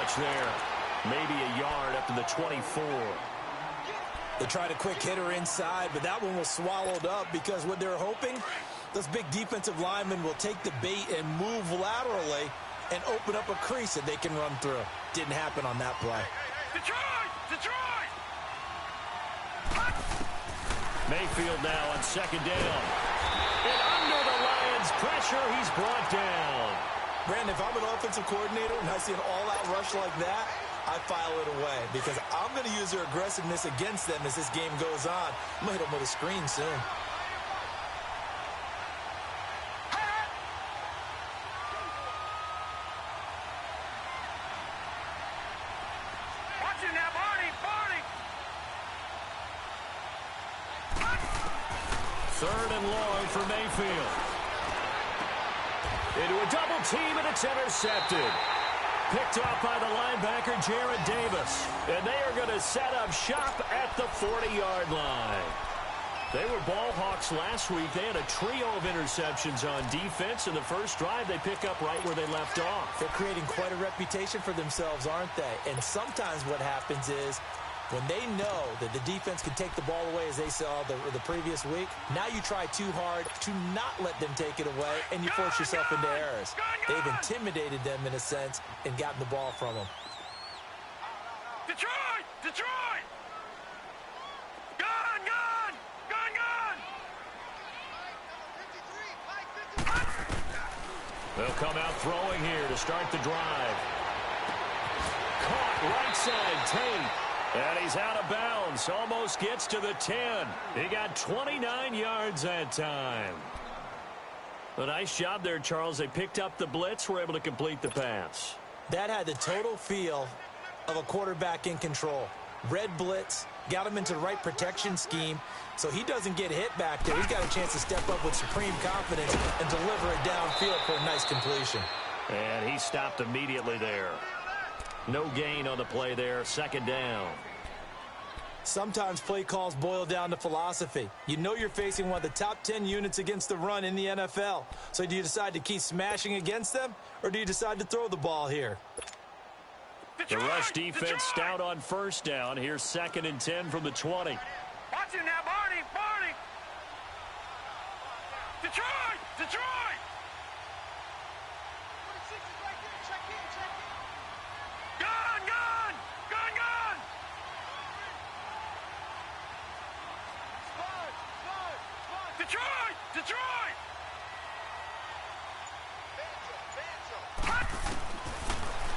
much there. Maybe a yard up to the 24. They tried a quick hitter inside, but that one was swallowed up because what they're hoping, those big defensive linemen will take the bait and move laterally and open up a crease that they can run through. Didn't happen on that play. Detroit! Detroit! Mayfield now on second down. And under the Lions' pressure, he's brought down. Brandon, if I'm an offensive coordinator and I see an all-out rush like that, I file it away because I'm going to use their aggressiveness against them as this game goes on. I'm going to hit them with a screen soon. Watch it now, Barney! Barney! Third and long for Mayfield. Into a double team, and it's intercepted. Picked off by the linebacker, Jarrad Davis. And they are going to set up shop at the 40-yard line. They were ball hawks last week. They had a trio of interceptions on defense. In the first drive, they pick up right where they left off. They're creating quite a reputation for themselves, aren't they? And sometimes what happens is when they know that the defense can take the ball away, as they saw the previous week, now you try too hard to not let them take it away, and you force yourself into errors. They've intimidated them, in a sense, and gotten the ball from them. Detroit! Detroit! Gun! Gun! Gun! Gun! They'll come out throwing here to start the drive. Caught right side, Tate. And he's out of bounds. Almost gets to the 10. He got 29 yards that time. A nice job there, Charles. They picked up the blitz, were able to complete the pass. That had the total feel of a quarterback in control. Red blitz, got him into the right protection scheme, so he doesn't get hit back there. He's got a chance to step up with supreme confidence and deliver it downfield for a nice completion. And he stopped immediately there. No gain on the play there, second down. Sometimes play calls boil down to philosophy. You know you're facing one of the top 10 units against the run in the NFL. So do you decide to keep smashing against them, or do you decide to throw the ball here? The rush defense stout on first down. Here's second and 10 from the 20. Watch it now, Barney! Barney! Detroit! Detroit! Gun! Gun! Gun! Gun! Detroit! Detroit!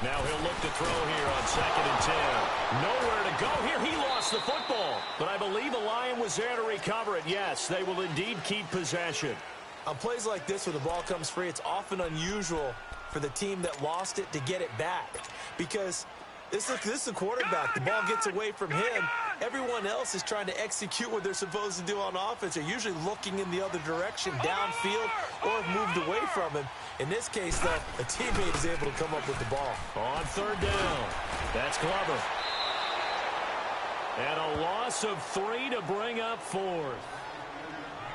Now he'll look to throw here on second and 10. Nowhere to go here. He lost the football. But I believe the Lion was there to recover it. Yes, they will indeed keep possession. On plays like this where the ball comes free, it's often unusual for the team that lost it to get it back. Because this is the quarterback. The ball gets away from him. Everyone else is trying to execute what they're supposed to do on offense. They're usually looking in the other direction, downfield, or have moved away from him. In this case, though, a teammate is able to come up with the ball. On third down, that's Glover. And a loss of 3 to bring up fourth.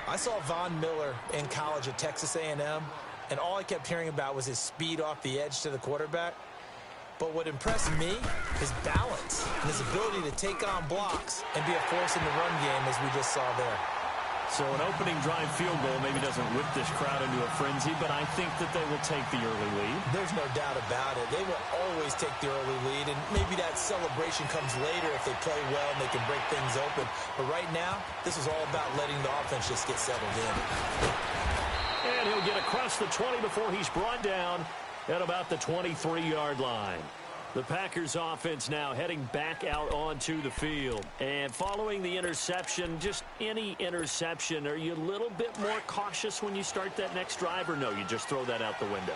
I saw Von Miller in college at Texas A&M, and all I kept hearing about was his speed off the edge to the quarterback. But what impressed me, his balance and his ability to take on blocks and be a force in the run game, as we just saw there. So an opening drive field goal maybe doesn't whip this crowd into a frenzy, but I think that they will take the early lead. There's no doubt about it. They will always take the early lead, and maybe that celebration comes later if they play well and they can break things open. But right now, this is all about letting the offense just get settled in. And he'll get across the 20 before he's brought down at about the 23-yard line. The Packers offense now heading back out onto the field. And following the interception, just any interception, are you a little bit more cautious when you start that next drive, or no, you just throw that out the window?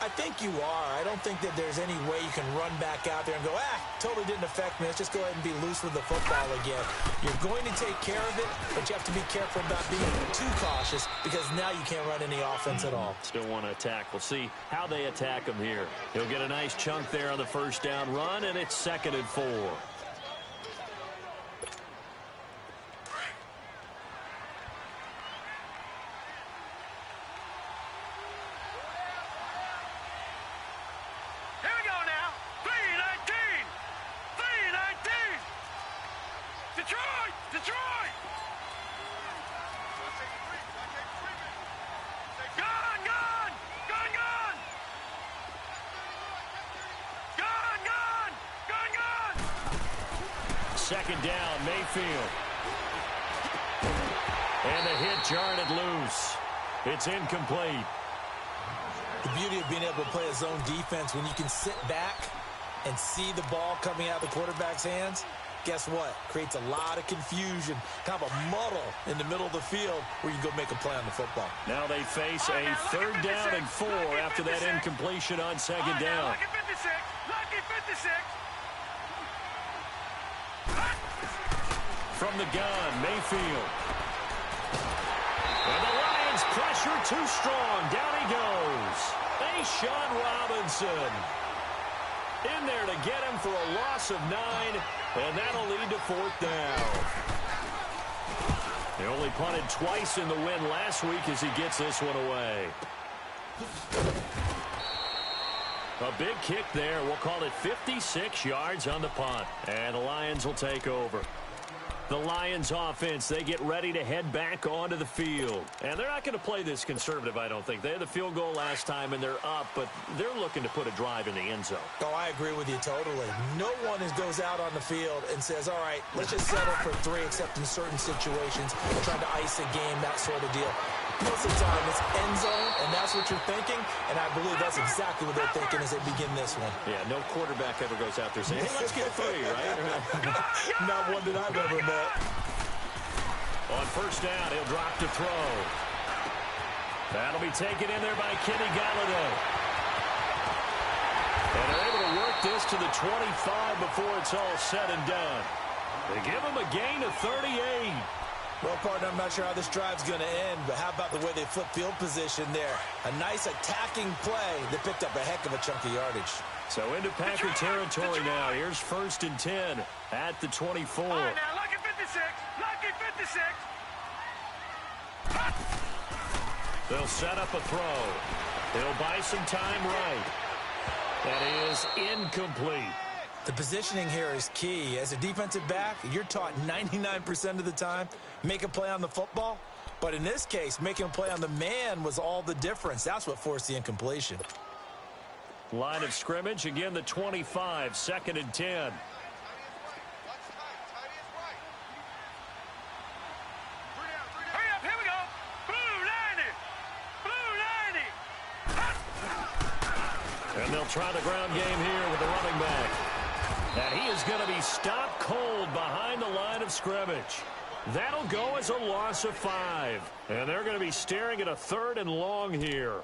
I think you are. I don't think that there's any way you can run back out there and go, totally didn't affect me. Let's just go ahead and be loose with the football again. You're going to take care of it, but you have to be careful about being too cautious because now you can't run any offense at all. Still want to attack. We'll see how they attack him here. He'll get a nice chunk there on the first down run, and it's second and 4. Here we go now. 3 and second down, Mayfield. And the hit jarred it loose. It's incomplete. The beauty of being able to play a zone defense when you can sit back and see the ball coming out of the quarterback's hands, guess what? Creates a lot of confusion, kind of a muddle in the middle of the field where you can go make a play on the football. Now they face a third down and 4 after that incompletion on second down. Lucky 56. Lucky 56. From the gun, Mayfield. And the Lions pressure too strong. Down he goes. A'Shawn Robinson in there to get him for a loss of 9, and that'll lead to fourth down. They only punted twice in the win last week as he gets this one away. A big kick there. We'll call it 56 yards on the punt, and the Lions will take over. The Lions offense, they get ready to head back onto the field. And they're not going to play this conservative, I don't think. They had the field goal last time, and they're up, but they're looking to put a drive in the end zone. Oh, I agree with you totally. No one goes out on the field and says, all right, let's just settle for 3, except in certain situations, trying to ice a game, that sort of deal. Most of the time, it's end zone, and that's what you're thinking, and I believe that's exactly what they're thinking as they begin this one. Yeah, no quarterback ever goes out there saying, hey, let's get 3, right? Not one that I've ever met. On first down, he'll drop to throw. That'll be taken in there by Kenny Golladay. And they're able to work this to the 25 before it's all said and done. They give him a gain of 38. Well, partner, I'm not sure how this drive's going to end, but how about the way they flip field position there? A nice attacking play that picked up a heck of a chunk of yardage. So into Packer territory now. Here's 1st and 10 at the 24. All right, now, lucky 56. Lucky 56. They'll set up a throw. They'll buy some time right. That is incomplete. The positioning here is key. As a defensive back, you're taught 99% of the time, make a play on the football. But in this case, making a play on the man was all the difference. That's what forced the incompletion. Line of scrimmage, again the 25, 2nd and 10. Hurry up, here we go. Blue 90. Blue 90. And they'll try the ground game here with the running back. And he is going to be stopped cold behind the line of scrimmage. That'll go as a loss of 5. And they're going to be staring at a 3rd and long here.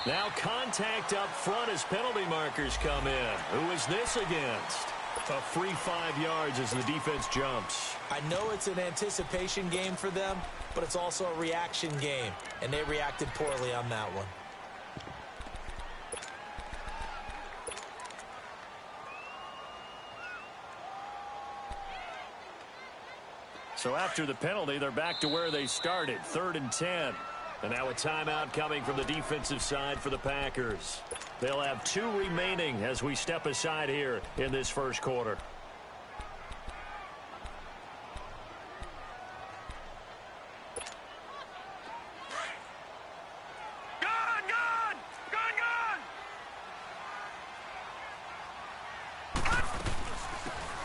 Now contact up front as penalty markers come in. Who is this against? A free 5 yards as the defense jumps. I know it's an anticipation game for them, but it's also a reaction game, and they reacted poorly on that one. So after the penalty, they're back to where they started, 3rd and 10. And now a timeout coming from the defensive side for the Packers. They'll have 2 remaining as we step aside here in this first quarter.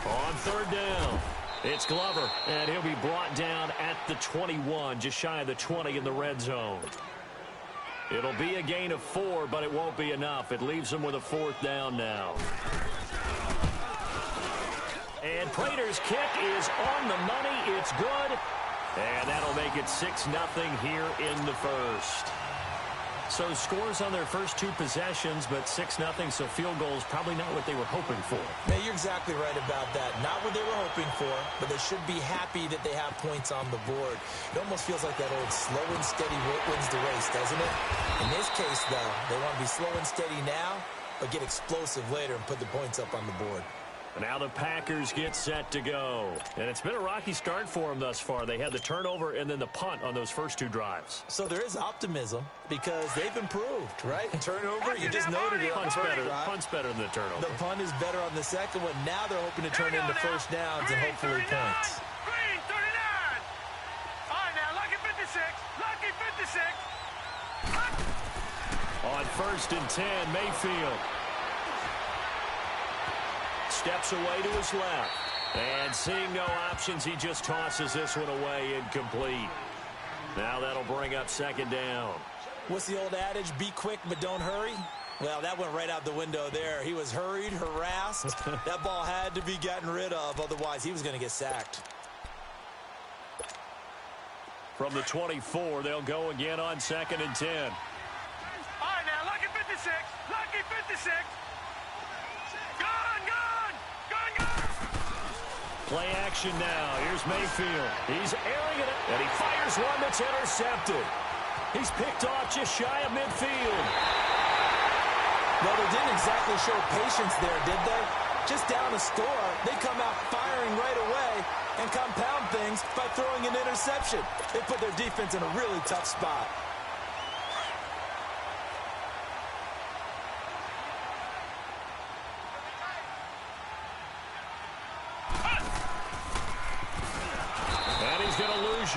On 3rd down. It's Glover, and he'll be brought down at the 21, just shy of the 20 in the red zone. It'll be a gain of 4, but it won't be enough. It leaves them with a 4th down now. And Prater's kick is on the money. It's good. And that'll make it 6-0 here in the first. So scores on their first 2 possessions, but 6-0, so field goals probably not what they were hoping for. Man, you're exactly right about that. Not what they were hoping for, but they should be happy that they have points on the board. It almost feels like that old slow and steady wins the race, doesn't it? In this case, though, they want to be slow and steady now, but get explosive later and put the points up on the board. Now the Packers get set to go. And it's been a rocky start for them thus far. They had the turnover and then the punt on those first two drives. So there is optimism because they've improved, right? Turnover, you just noted it. Punt's better than the turnover. The punt is better on the second one. Now they're hoping to turn into first downs and hopefully points. Green 39. All right, now, lucky 56. Lucky 56. On 1st and 10, Mayfield steps away to his left. And seeing no options, he just tosses this one away, incomplete. Now that'll bring up 2nd down. What's the old adage? Be quick, but don't hurry. Well, that went right out the window there. He was hurried, harassed. That ball had to be gotten rid of, otherwise he was going to get sacked. From the 24, they'll go again on 2nd and 10. All right, now, lucky 56. Lucky 56. Play action now. Here's Mayfield. He's airing it, and he fires one that's intercepted. He's picked off just shy of midfield. Well, they didn't exactly show patience there, did they? Just down a score, they come out firing right away and compound things by throwing an interception. They put their defense in a really tough spot.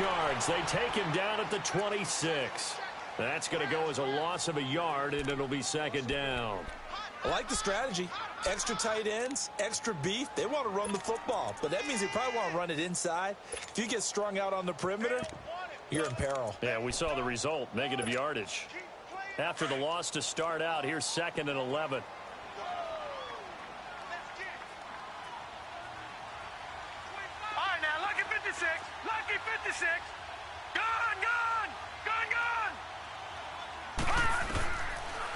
Yards. They take him down at the 26. That's going to go as a loss of a yard, and it'll be 2nd down. I like the strategy. Extra tight ends, extra beef. They want to run the football, but that means they probably want to run it inside. If you get strung out on the perimeter, you're in peril. Yeah, we saw the result, negative yardage. After the loss to start out, here's 2nd and 11. Lucky 56. Gone.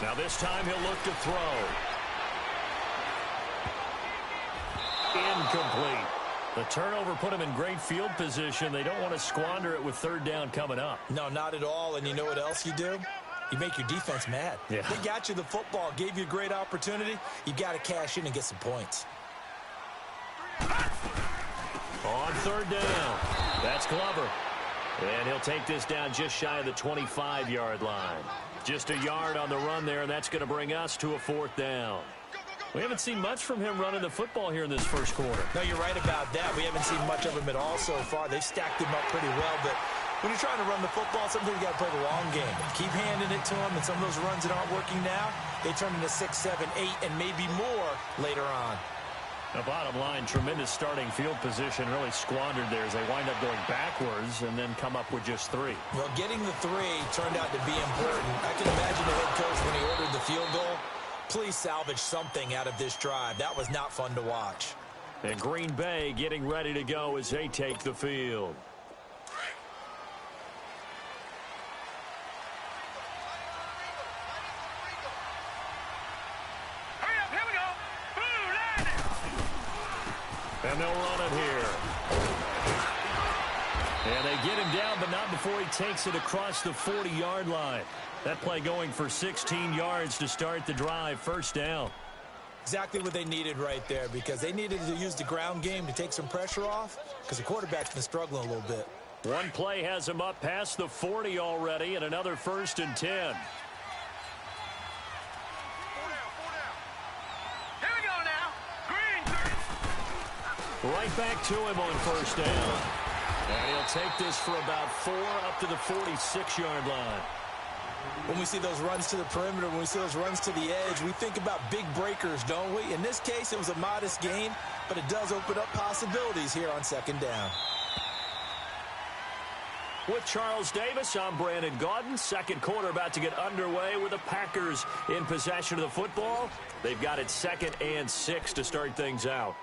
Now this time he'll look to throw. Incomplete. The turnover put him in great field position. They don't want to squander it with 3rd down coming up. No, not at all. And you know what else you do? You make your defense mad. Yeah. They got you the football, gave you a great opportunity. You got to cash in and get some points. On 3rd down, that's Glover. And he'll take this down just shy of the 25-yard line. Just a yard on the run there, and that's going to bring us to a 4th down. We haven't seen much from him running the football here in this first quarter. No, you're right about that. We haven't seen much of him at all so far. They've stacked him up pretty well, but when you're trying to run the football, sometimes you got to play the long game. Keep handing it to him, and some of those runs that aren't working now, they turn into 6, 7, 8, and maybe more later on. The bottom line, tremendous starting field position, really squandered there as they wind up going backwards and then come up with just 3. Well, getting the 3 turned out to be important. I can imagine the head coach when he ordered the field goal. Please salvage something out of this drive. That was not fun to watch. And Green Bay getting ready to go as they take the field. And they'll run it here. And they get him down, but not before he takes it across the 40-yard line. That play going for 16 yards to start the drive. 1st down. Exactly what they needed right there, because they needed to use the ground game to take some pressure off, because the quarterback's been struggling a little bit. One play has him up past the 40 already, and another 1st and 10. Right back to him on 1st down. And he'll take this for about 4 up to the 46-yard line. When we see those runs to the perimeter, when we see those runs to the edge, we think about big breakers, don't we? In this case, it was a modest gain, but it does open up possibilities here on 2nd down. With Charles Davis, I'm Brandon Gaudin. 2nd quarter about to get underway with the Packers in possession of the football. They've got it 2nd and 6 to start things out.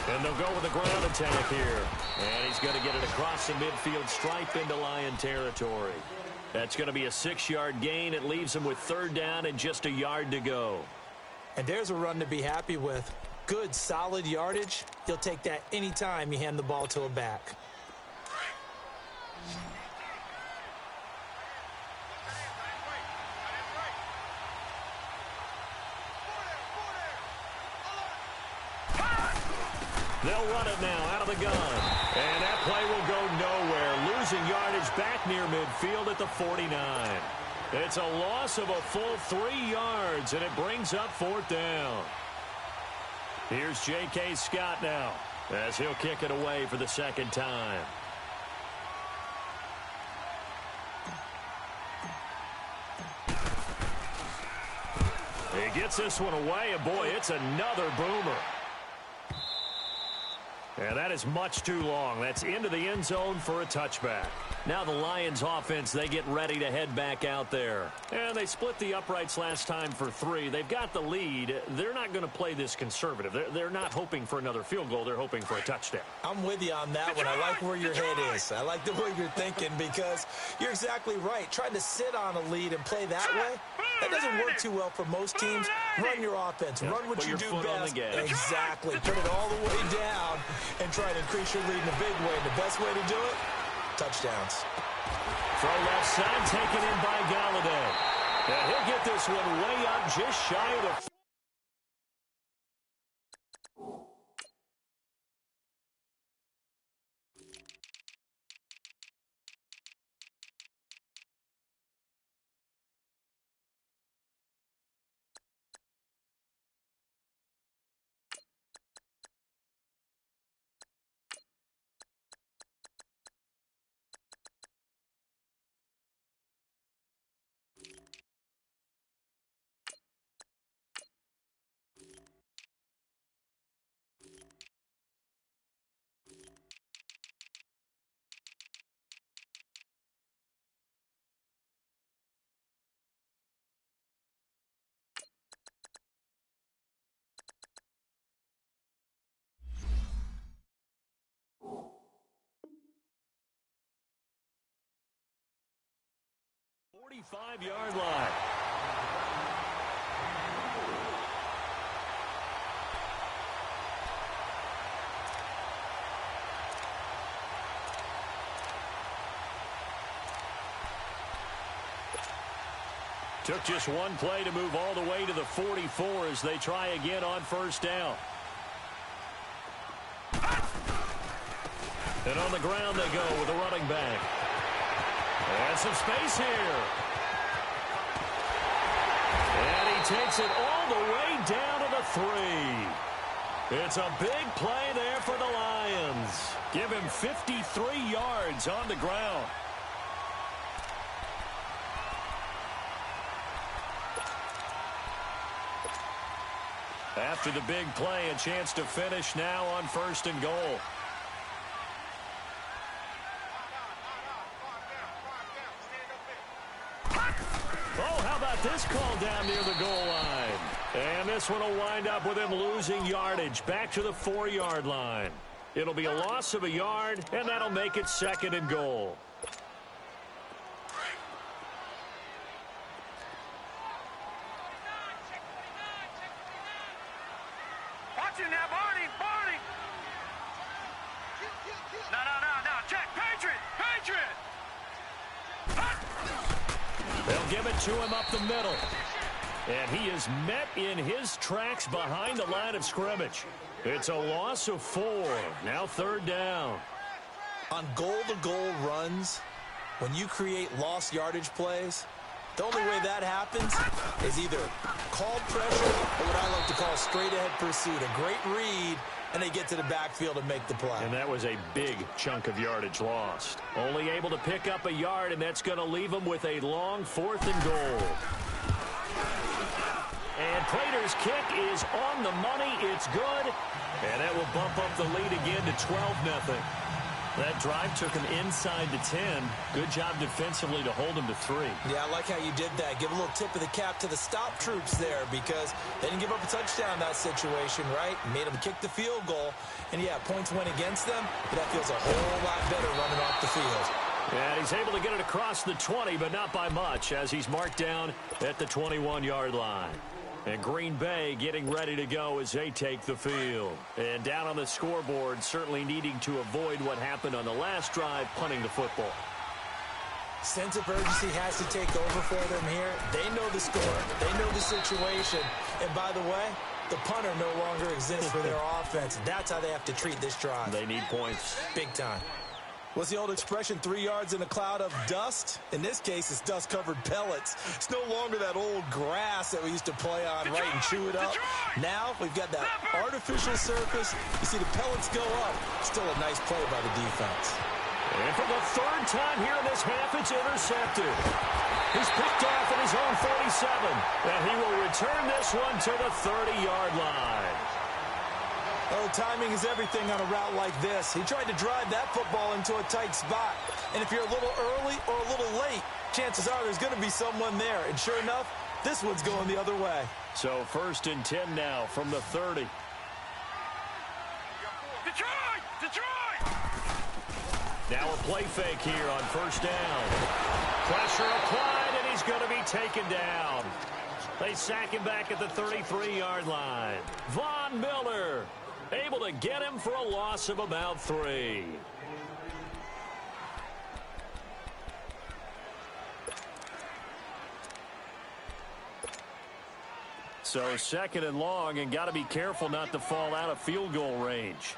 And they'll go with a ground attack here. And he's going to get it across the midfield stripe into Lion territory. That's going to be a 6-yard gain. It leaves them with 3rd down and just a yard to go. And there's a run to be happy with. Good, solid yardage. You'll take that anytime you hand the ball to a back. They'll run it now out of the gun. And that play will go nowhere. Losing yardage back near midfield at the 49. It's a loss of a full 3 yards, and it brings up 4th down. Here's J.K. Scott now as he'll kick it away for the 2nd time. He gets this one away, and boy, it's another boomer. And that is much too long. That's into the end zone for a touchback. Now the Lions offense, they get ready to head back out there. And they split the uprights last time for 3. They've got the lead. They're not going to play this conservative. They're not hoping for another field goal. They're hoping for a touchdown. I'm with you on that one. I like where your head is. I like the way you're thinking because you're exactly right. Trying to sit on a lead and play that way, that doesn't work too well for most teams. Run your offense. Run what you do best. Exactly. Put it all the way down and try to increase your lead in a big way. And the best way to do it, touchdowns. Throw left side, taken in by Galladay. And he'll get this one way up just shy of the... ...45-yard line. Took just one play to move all the way to the 44 as they try again on 1st down. And on the ground they go with a running back. And some space here. And he takes it all the way down to the 3. It's a big play there for the Lions. Give him 53 yards on the ground. After the big play, a chance to finish now on 1st and goal. This call down near the goal line. And this one will wind up with him losing yardage back to the 4-yard line. It'll be a loss of a yard, and that'll make it 2nd and goal. Watch it now, Barney, Barney. No, check, Patriot. They'll give it to him up the middle. And he is met in his tracks behind the line of scrimmage. It's a loss of 4. Now 3rd down. On goal-to-goal runs, when you create lost yardage plays, the only way that happens is either called pressure or what I like to call straight-ahead pursuit. A great read, and they get to the backfield and make the play. And that was a big chunk of yardage lost. Only able to pick up a yard, and that's going to leave them with a long 4th and goal. And Prater's kick is on the money. It's good. And that will bump up the lead again to 12-0. That drive took him inside the 10. Good job defensively to hold him to 3. Yeah, I like how you did that. Give a little tip of the cap to the stop troops there because they didn't give up a touchdown in that situation, right? Made them kick the field goal. And, yeah, points went against them, but that feels a whole lot better running off the field. And he's able to get it across the 20, but not by much, as he's marked down at the 21-yard line. And Green Bay getting ready to go as they take the field. And down on the scoreboard, certainly needing to avoid what happened on the last drive, punting the football. Sense of urgency has to take over for them here. They know the score. They know the situation. And by the way, the punter no longer exists for their offense. That's how they have to treat this drive. They need points. Big time. What's the old expression, 3 yards in a cloud of dust? In this case, it's dust-covered pellets. It's no longer that old grass that we used to play on, right, and chew it up. Now we've got that artificial surface. You see the pellets go up. Still a nice play by the defense. And for the third time here in this half, it's intercepted. He's picked off at his own 47, and he will return this one to the 30-yard line. Oh, timing is everything on a route like this. He tried to drive that football into a tight spot. And if you're a little early or a little late, chances are there's going to be someone there. And sure enough, this one's going the other way. So 1st and 10 now from the 30. Detroit! Detroit! Now a play fake here on 1st down. Pressure applied, and he's going to be taken down. They sack him back at the 33-yard line. Von Miller able to get him for a loss of about 3. So 2nd and long, and got to be careful not to fall out of field goal range.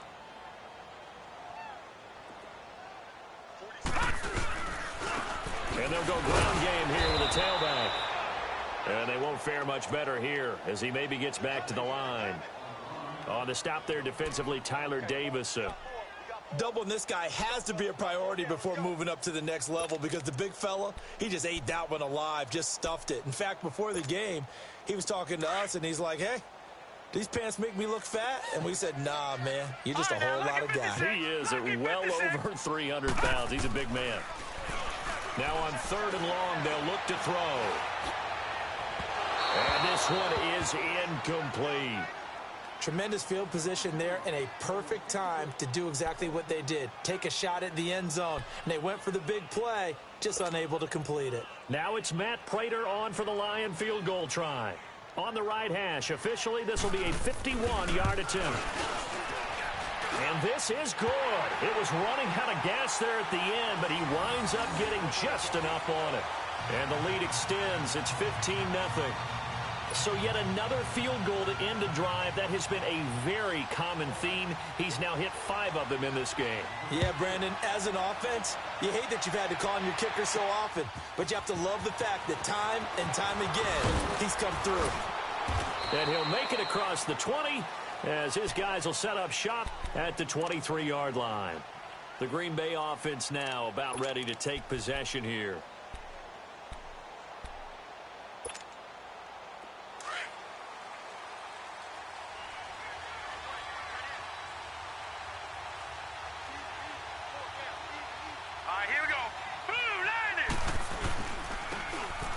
And they'll go ground game here with a tailback. And they won't fare much better here as he maybe gets back to the line. On the stop there defensively, Tyler Davison. Doubling this guy has to be a priority before moving up to the next level because the big fella, he just ate that one alive, just stuffed it. In fact, before the game, he was talking to us, and he's like, hey, these pants make me look fat? And we said, nah, man, you're just a whole lot of guy. He is at well over 300 pounds. He's a big man. Now on 3rd and long, they'll look to throw. And this one is incomplete. Tremendous field position there and a perfect time to do exactly what they did. Take a shot at the end zone. And they went for the big play, just unable to complete it. Now it's Matt Prater on for the Lion field goal try. On the right hash, officially this will be a 51-yard attempt. And this is good. It was running out of gas there at the end, but he winds up getting just enough on it. And the lead extends. It's 15-0. So yet another field goal to end a drive. That has been a very common theme. He's now hit 5 of them in this game. Yeah, Brandon, as an offense, you hate that you've had to call on your kicker so often, but you have to love the fact that time and time again, he's come through. And he'll make it across the 20 as his guys will set up shop at the 23-yard line. The Green Bay offense now about ready to take possession here.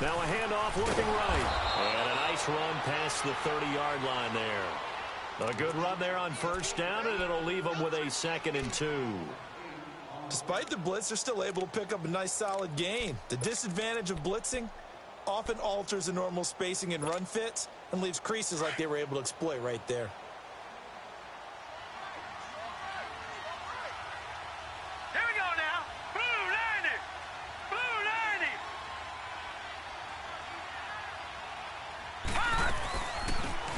Now a handoff looking right. And a nice run past the 30-yard line there. A good run there on 1st down, and it'll leave them with a 2nd and 2. Despite the blitz, they're still able to pick up a nice solid gain. The disadvantage of blitzing often alters the normal spacing and run fits and leaves creases like they were able to exploit right there. Here we go now. Blue 90. Blue 90.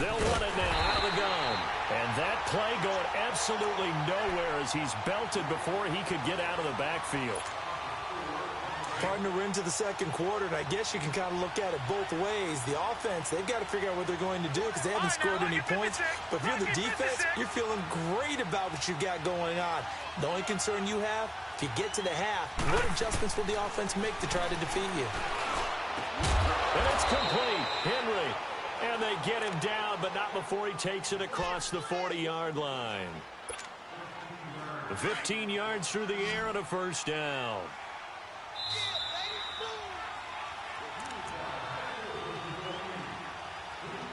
They'll run it now out of the gun. And that play going absolutely nowhere as he's belted before he could get out of the backfield. Partner, we're into the 2nd quarter, and I guess you can kind of look at it both ways. The offense, they've got to figure out what they're going to do because they haven't scored any points. But if you're the defense, you're feeling great about what you've got going on. The only concern you have, if you get to the half, what adjustments will the offense make to try to defeat you? And it's complete. Henry. And they get him down, but not before he takes it across the 40-yard line. 15 yards through the air and a 1st down.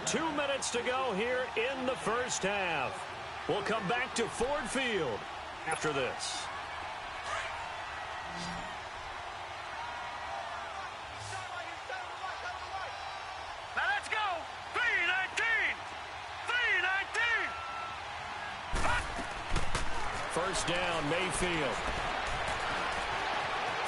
Two minutes to go here in the 1st half. We'll come back to Ford Field after this. first down, Mayfield.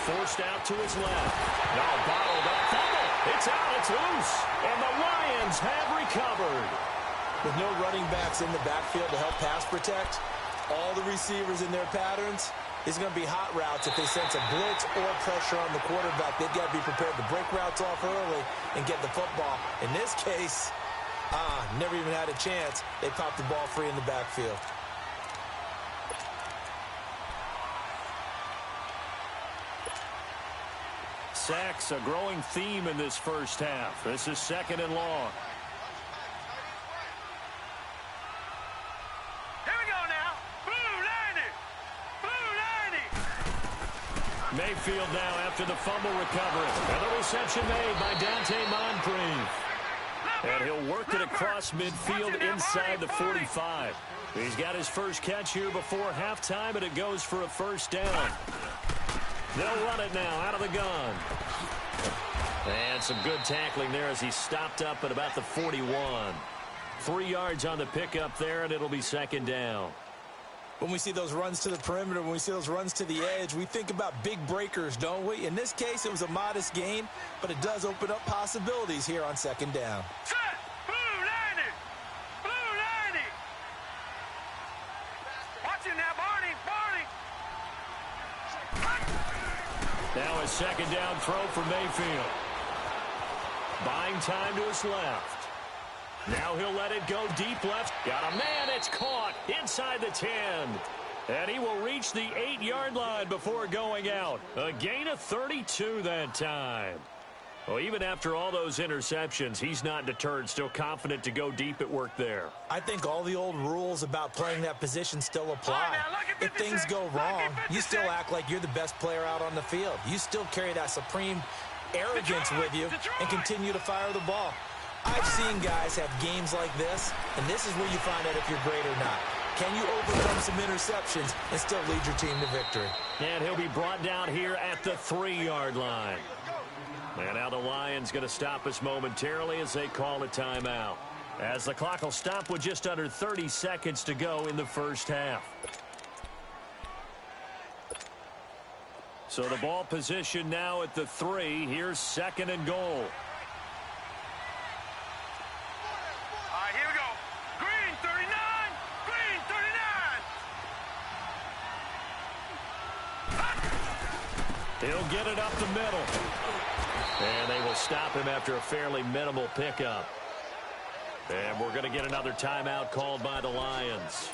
Forced out to his left. No, bottled up. Fumble. It's out. It's loose. And the Lions have recovered. With no running backs in the backfield to help pass protect, all the receivers in their patterns, it's going to be hot routes if they sense a blitz or pressure on the quarterback. They've got to be prepared to break routes off early and get the football. In this case, never even had a chance. They popped the ball free in the backfield. Sacks, a growing theme in this first half. This is 2nd and long. Mayfield now after the fumble recovery. And the reception made by Dante Moncrief. And he'll work it across midfield inside the 45. He's got his first catch here before halftime, and it goes for a first down. They'll run it now out of the gun. And some good tackling there as he stopped up at about the 41. 3 yards on the pickup there, and it'll be 2nd down. When we see those runs to the perimeter, when we see those runs to the edge, we think about big breakers, don't we? In this case, it was a modest gain, but it does open up possibilities here on 2nd down. Set! Blue 90! Blue 90! Watch it now, Barney! Barney! Now a 2nd down throw for Mayfield. Buying time to his left. Now he'll let it go deep left. Got a man. It's caught inside the 10. And he will reach the 8-yard line before going out. A gain of 32 that time. Well, even after all those interceptions, he's not deterred. Still confident to go deep at work there. I think all the old rules about playing that position still apply. If things go wrong, you still act like you're the best player out on the field. You still carry that supreme arrogance with you and continue to fire the ball. I've seen guys have games like this, and this is where you find out if you're great or not. Can you overcome some interceptions and still lead your team to victory? And he'll be brought down here at the 3-yard line. And now the Lions going to stop us momentarily as they call a timeout. As the clock will stop with just under 30 seconds to go in the first half. So the ball position now at the 3. Here's 2nd and goal. He'll get it up the middle. And they will stop him after a fairly minimal pickup. And we're going to get another timeout called by the Lions,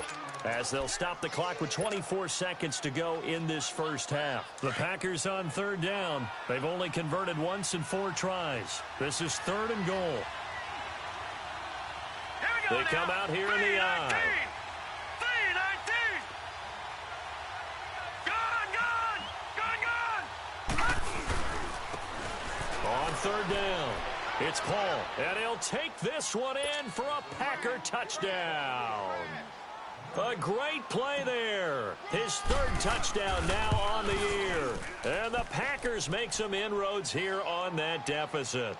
as they'll stop the clock with 24 seconds to go in this first half. The Packers on 3rd down. They've only converted once in 4 tries. This is 3rd and goal. They come out here in the I. On 3rd down, it's Paul, and he'll take this one in for a Packer touchdown. A great play there. His 3rd touchdown now on the year. And the Packers make some inroads here on that deficit.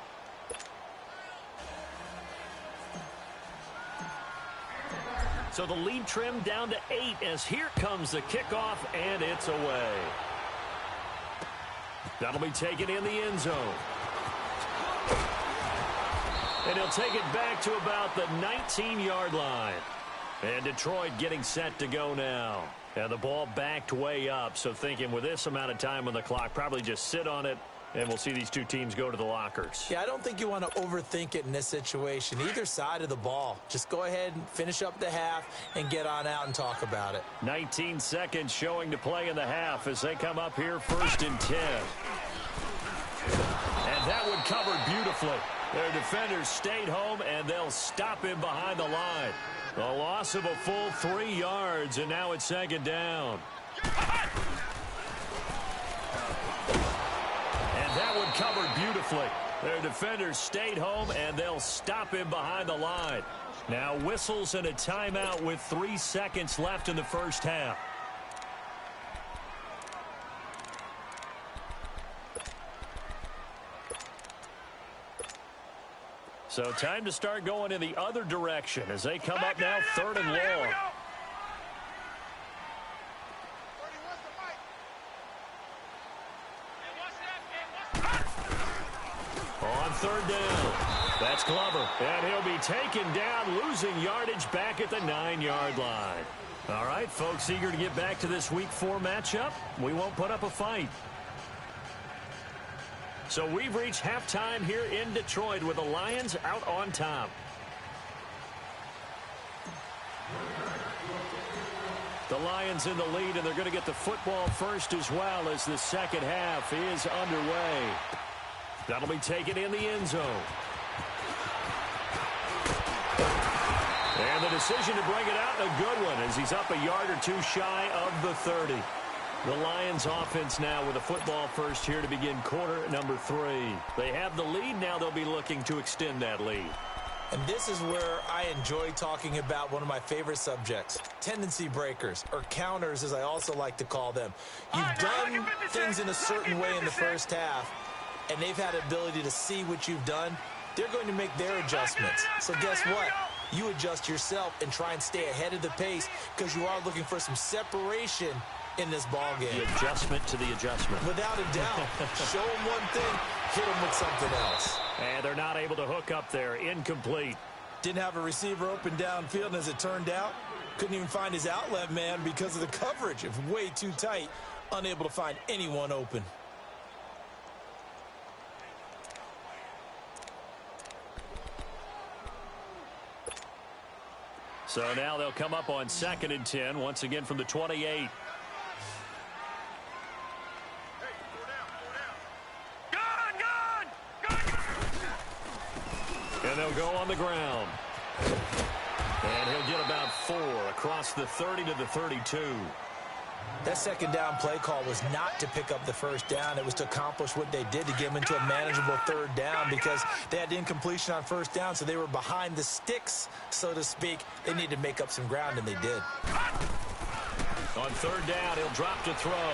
So the lead trimmed down to 8 as here comes the kickoff, and it's away. That'll be taken in the end zone. And he'll take it back to about the 19-yard line. And Detroit getting set to go now. And the ball backed way up, so thinking with this amount of time on the clock, probably just sit on it, and we'll see these two teams go to the lockers. Yeah, I don't think you want to overthink it in this situation. Either side of the ball. Just go ahead and finish up the half and get on out and talk about it. 19 seconds showing to play in the half as they come up here 1st and 10. And that one covered beautifully. Their defenders stayed home, and they'll stop him behind the line. A loss of a full 3 yards, and now it's 2nd down. And that one covered beautifully. Their defenders stayed home, and they'll stop him behind the line. Now whistles and a timeout with 3 seconds left in the first half. So time to start going in the other direction as they come up now 3rd and long. third down. That's Glover. And he'll be taken down, losing yardage back at the 9-yard line. All right, folks, eager to get back to this Week 4 matchup. We won't put up a fight. So we've reached halftime here in Detroit with the Lions out on top. The Lions in the lead, and they're going to get the football first as well as the second half is underway. That'll be taken in the end zone. And the decision to bring it out, a good one, as he's up a yard or two shy of the 30. The Lions offense now with a football first here to begin quarter number 3. They have the lead. Now they'll be looking to extend that lead. And this is where I enjoy talking about one of my favorite subjects, tendency breakers, or counters as I also like to call them. You've done things in a certain way in the first half, and they've had ability to see what you've done. They're going to make their adjustments. So guess what? You adjust yourself and try and stay ahead of the pace because you are looking for some separation in this ball game. The adjustment to the adjustment. Without a doubt. Show them one thing, hit them with something else. And they're not able to hook up there. Incomplete. Didn't have a receiver open downfield, and as it turned out, couldn't even find his outlet man because of the coverage. It was way too tight, unable to find anyone open. So now they'll come up on 2nd and 10, once again from the 28. And they'll go on the ground. And he'll get about 4 across the 30 to the 32. That second down play call was not to pick up the first down. It was to accomplish what they did to get them into a manageable third down because they had incompletion on first down, so they were behind the sticks, so to speak. They needed to make up some ground, and they did. On third down, he'll drop to throw.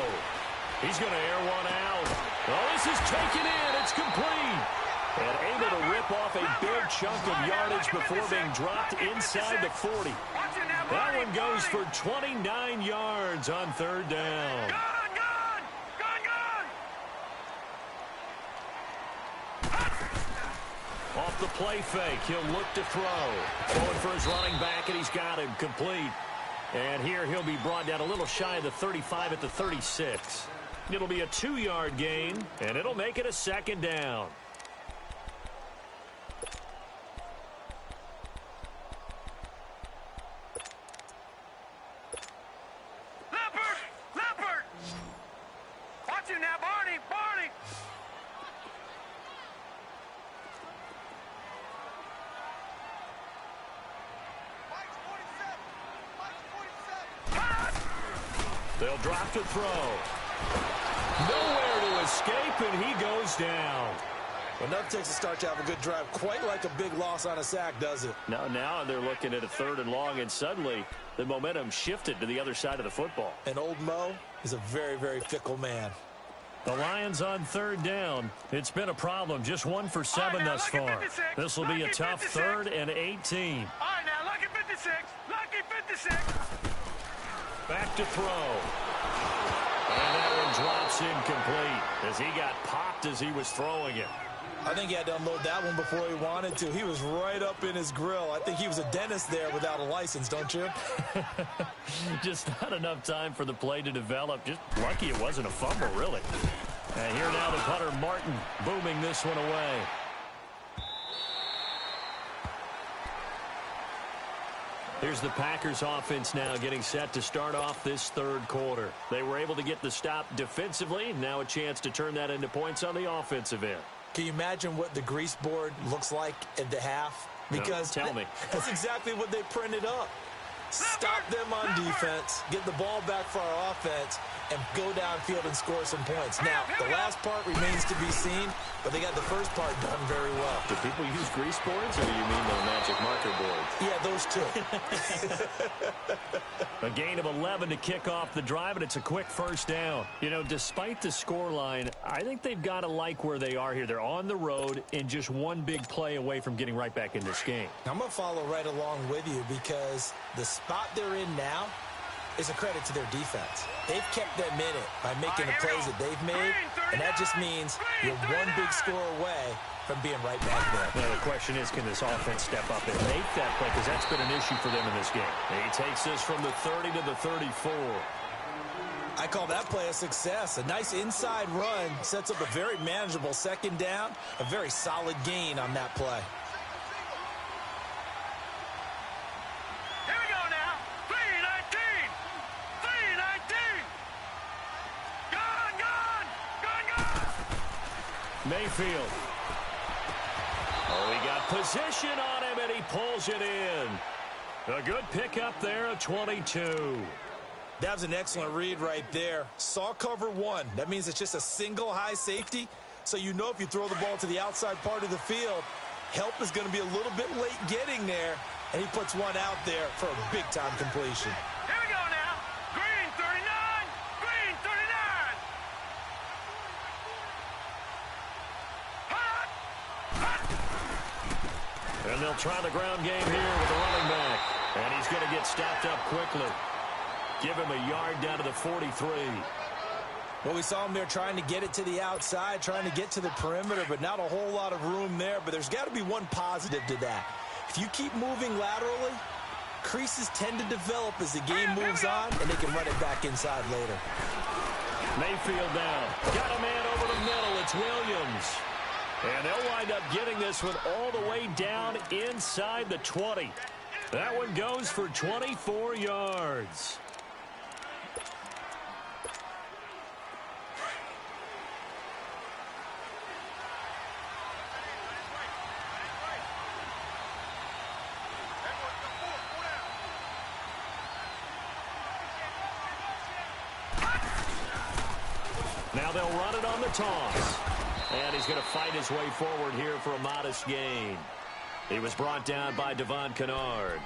He's going to air one out. Oh, this is taken in. It's complete. And able to rip off a big chunk of yardage before being dropped inside the 40. That one goes for 29 yards on third down. Off the play fake, he'll look to throw. Going for his running back, and he's got him complete. And here he'll be brought down a little shy of the 35 at the 36. It'll be a 2-yard gain, and it'll make it a second down. They'll drop to throw. Nowhere to escape, and he goes down. Enough takes to start to have a good drive. Quite like a big loss on a sack, does it? Now they're looking at a 3rd and long, and suddenly the momentum shifted to the other side of the football. And old Mo is a very, very fickle man. The Lions on third down. It's been a problem. Just 1 for 7 thus far. This will be a tough 3rd and 18. All right, now, lucky 56. Lucky 56. Back to throw. And that one drops incomplete as he got popped as he was throwing it. I think he had to unload that one before he wanted to. He was right up in his grill. I think he was a dentist there without a license, don't you? Just not enough time for the play to develop. Just lucky it wasn't a fumble, really. And here now the punter, Martin, booming this one away. Here's the Packers offense now getting set to start off this 3rd quarter. They were able to get the stop defensively. Now a chance to turn that into points on the offensive end. Can you imagine what the grease board looks like at the half? Because no, tell me. That's exactly what they printed up. Stop them on defense, get the ball back for our offense, and go downfield and score some points. Now, the last part remains to be seen, but they got the first part done very well. Do people use grease boards, or do you mean the magic marker boards? Yeah, those two. A gain of 11 to kick off the drive, and it's a quick first down. You know, despite the scoreline, I think they've got to like where they are here. They're on the road and just one big play away from getting right back in this game. I'm going to follow right along with you because the spot they're in now, is a credit to their defense. They've kept them in it by making the plays that they've made, and that just means you're one big score away from being right back there. Now, the question is, can this offense step up and make that play? Because that's been an issue for them in this game. He takes this from the 30 to the 34. I call that play a success. A nice inside run sets up a very manageable second down, a very solid gain on that play. Here we go now. 3-19. 3-19. Gone. Mayfield. Oh, he got position on him, and he pulls it in. A good pickup there, a 22. That was an excellent read right there. Saw cover one. That means it's just a single high safety. So you know if you throw the ball to the outside part of the field, help is going to be a little bit late getting there. And he puts one out there for a big-time completion. Here we go now. Green 39. Green 39. Hot. And they'll try the ground game here with the running back. And he's going to get stopped up quickly. Give him a yard down to the 43. Well, we saw him there trying to get it to the outside, trying to get to the perimeter, but not a whole lot of room there. But there's got to be one positive to that. If you keep moving laterally, creases tend to develop as the game moves on, and they can run it back inside later. Mayfield now. Got a man over the middle. It's Williams. And they'll wind up getting this one all the way down inside the 20. That one goes for 24 yards. Now they'll run it on the toss. And he's going to fight his way forward here for a modest gain. He was brought down by Devon Kennard.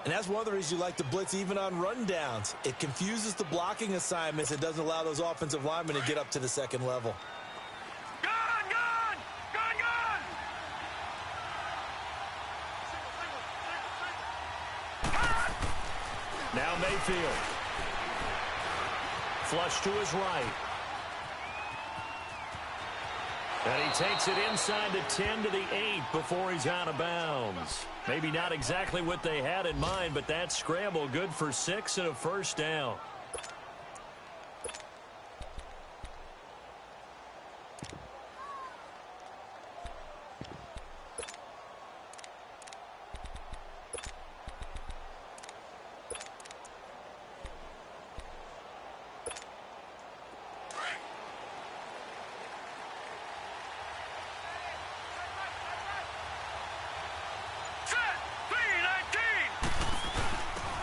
And that's one of the reasons you like to blitz even on rundowns. It confuses the blocking assignments. It doesn't allow those offensive linemen to get up to the second level. Gone. Now Mayfield. Flush to his right. And he takes it inside the 10 to the 8 before he's out of bounds. Maybe not exactly what they had in mind, but that scramble good for 6 and a first down.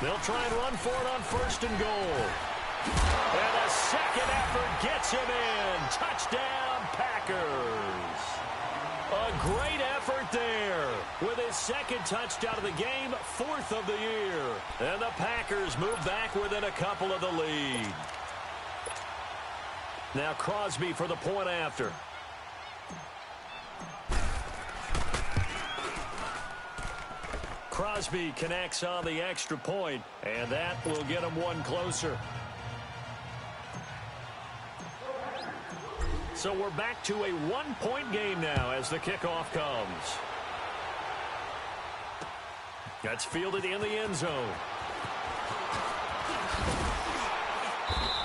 They'll try and run for it on first and goal. And a second effort gets him in. Touchdown, Packers. A great effort there with his second touchdown of the game, 4th of the year. And the Packers move back within a couple of the lead. Now Crosby for the point after. Crosby connects on the extra point, and that will get him one closer. So we're back to a one-point game now as the kickoff comes. That's fielded in the end zone.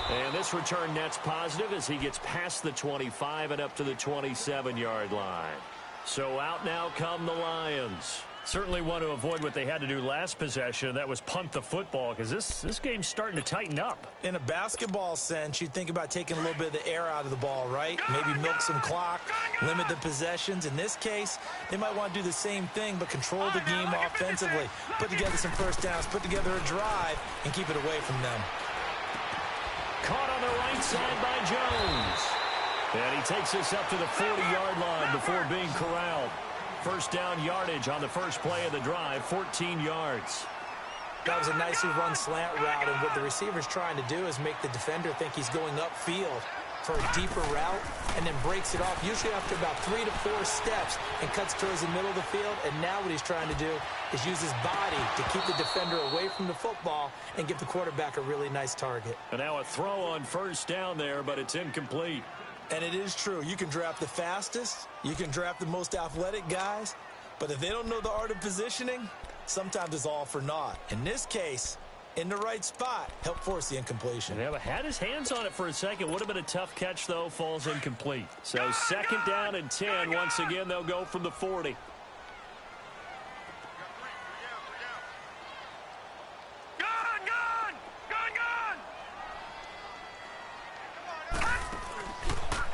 And this return net's positive as he gets past the 25 and up to the 27-yard line. So out now come the Lions. Certainly want to avoid what they had to do last possession. That was punt the football, because this game's starting to tighten up. In a basketball sense, you'd think about taking a little bit of the air out of the ball, right? Maybe milk some clock, limit the possessions. In this case, they might want to do the same thing, but control the game offensively. Put together some first downs, put together a drive, and keep it away from them. Caught on the right side by Jones. And he takes this up to the 40-yard line before being corralled. First down yardage on the first play of the drive, 14 yards. That was a nicely run slant route, and what the receiver's trying to do is make the defender think he's going upfield for a deeper route, and then breaks it off, usually after about 3 to 4 steps, and cuts towards the middle of the field. And now what he's trying to do is use his body to keep the defender away from the football and give the quarterback a really nice target. And now a throw on first down there, but it's incomplete. And it is true. You can draft the fastest, you can draft the most athletic guys, but if they don't know the art of positioning, sometimes it's all for naught. In this case, in the right spot, help force the incompletion. Yeah, but had his hands on it for a second. Would have been a tough catch, though. Falls incomplete. So second down and 10. Once again, they'll go from the 40.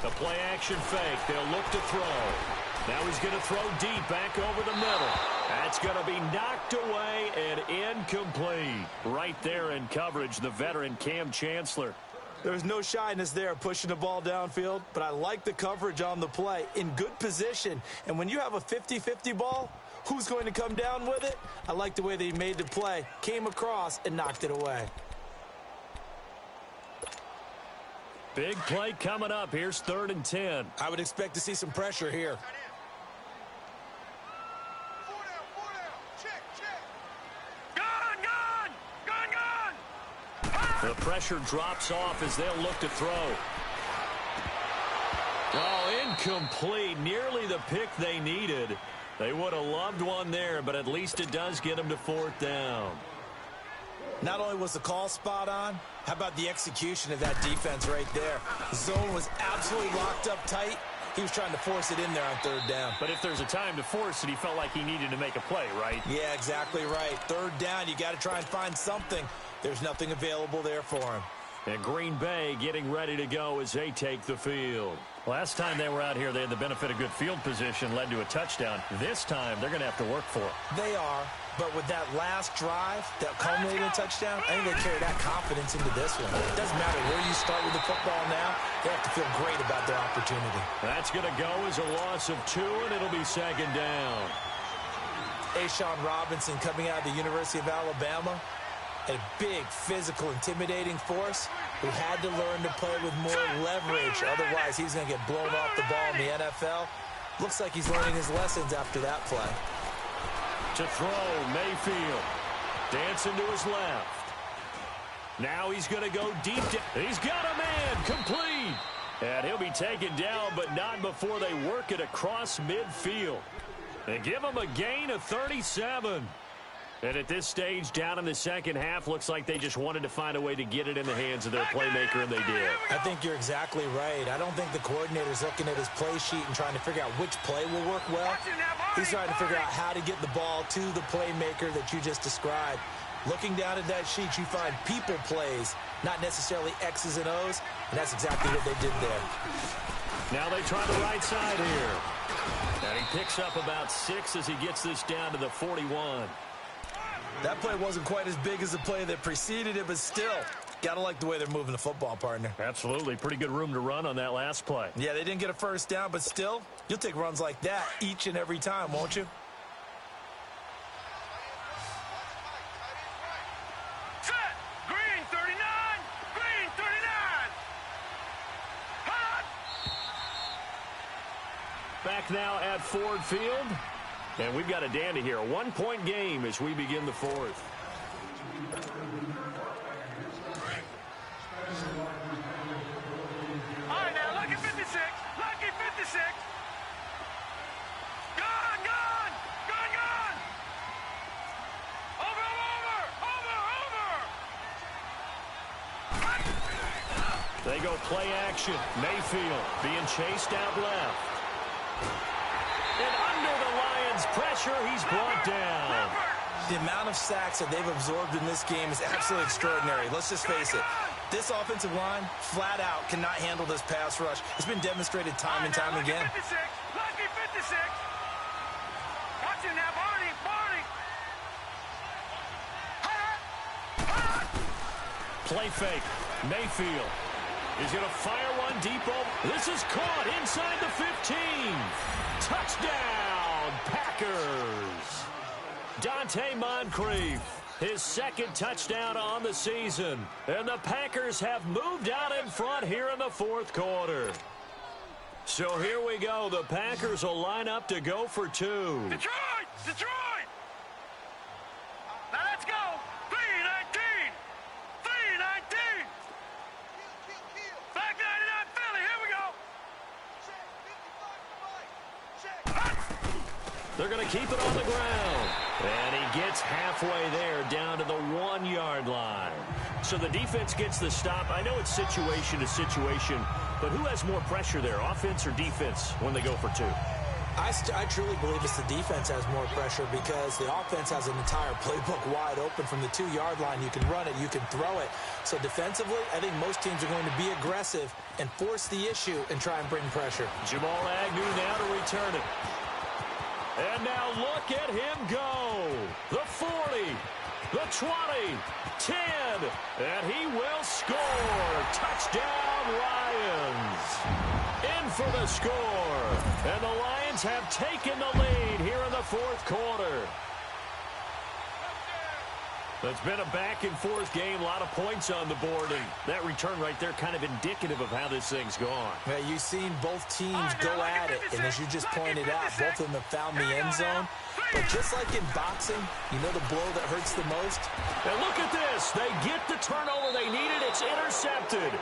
The play action fake. They'll look to throw. Now he's going to throw deep back over the middle. That's going to be knocked away and incomplete. Right there in coverage, the veteran Cam Chancellor. There's no shyness there pushing the ball downfield, but I like the coverage on the play. In good position, and when you have a 50-50 ball, who's going to come down with it? I like the way they made the play, came across, and knocked it away. Big play coming up. Here's 3rd and 10. I would expect to see some pressure here. The pressure drops off as they'll look to throw. Oh, incomplete. Nearly the pick they needed. They would have loved one there, but at least it does get them to 4th down. Not only was the call spot on, how about the execution of that defense right there? The zone was absolutely locked up tight. He was trying to force it in there on 3rd down. But if there's a time to force it, he felt like he needed to make a play, right? Yeah, exactly right. 3rd down, you got to try and find something. There's nothing available there for him. And Green Bay getting ready to go as they take the field. Last time they were out here, they had the benefit of good field position, led to a touchdown. This time, they're going to have to work for it. They are, but with that last drive that culminated in a touchdown, I think they carry that confidence into this one. It doesn't matter where you start with the football now. They have to feel great about their opportunity. That's going to go as a loss of 2, and it'll be 2nd down. A'Shawn Robinson coming out of the University of Alabama. A big, physical, intimidating force who had to learn to play with more leverage. Otherwise, he's going to get blown off the ball in the NFL. Looks like he's learning his lessons after that play. To throw, Mayfield. Dancing to his left. Now he's going to go deep. He's got a man. Complete. And he'll be taken down, but not before they work it across midfield. They give him a gain of 37. And at this stage, down in the second half, looks like they just wanted to find a way to get it in the hands of their playmaker, and they did. I think you're exactly right. I don't think the coordinator's looking at his play sheet and trying to figure out which play will work well. He's trying to figure out how to get the ball to the playmaker that you just described. Looking down at that sheet, you find people plays, not necessarily X's and O's, and that's exactly what they did there. Now they try the right side here. And he picks up about 6 as he gets this down to the 41. That play wasn't quite as big as the play that preceded it, but still, gotta like the way they're moving the football, partner. Absolutely. Pretty good room to run on that last play. Yeah, they didn't get a first down, but still, you'll take runs like that each and every time, won't you? Set. Green 39. Green 39. Hot. Back now at Ford Field. And we've got a dandy here. A 1-point game as we begin the 4th. All right, now, lucky 56. Lucky 56. Gone, gone. Gone, gone. Over, over, over. They go play action. Mayfield being chased out left. And under the Lions' pressure, he's brought down. The amount of sacks that they've absorbed in this game is absolutely extraordinary. Let's just face it. This offensive line, flat out, cannot handle this pass rush. It's been demonstrated time and time again. Lucky 56. Lucky 56. Watch him now, Barney. Barney. Hot. Play fake. Mayfield. He's going to fire one deep over. This is caught inside the 15. Touchdown, Packers. Dante Moncrief. His second touchdown on the season. And the Packers have moved out in front here in the fourth quarter. So here we go. The Packers will line up to go for two. Detroit! Detroit! Now let's go! 3-19! 3-19! Back 99 Philly, here we go! They're going to keep it on the ground. And he gets halfway there, down to the 1-yard line. So the defense gets the stop. I know it's situation to situation, but who has more pressure there, offense or defense, when they go for two? I truly believe it's the defense has more pressure because the offense has an entire playbook wide open from the 2-yard line. You can run it, you can throw it. So defensively, I think most teams are going to be aggressive and force the issue and try and bring pressure. Jamal Agnew now to return it. And now look at him go. The 40, the 20, 10, and he will score. Touchdown, Lions. In for the score. And the Lions have taken the lead here in the fourth quarter. It's been a back-and-forth game, a lot of points on the board, and that return right there kind of indicative of how this thing's gone. Yeah, you've seen both teams go at it, and as you just pointed out, both of them have found the end zone. But just like in boxing, you know the blow that hurts the most? And look at this. They get the turnover they needed. It's intercepted.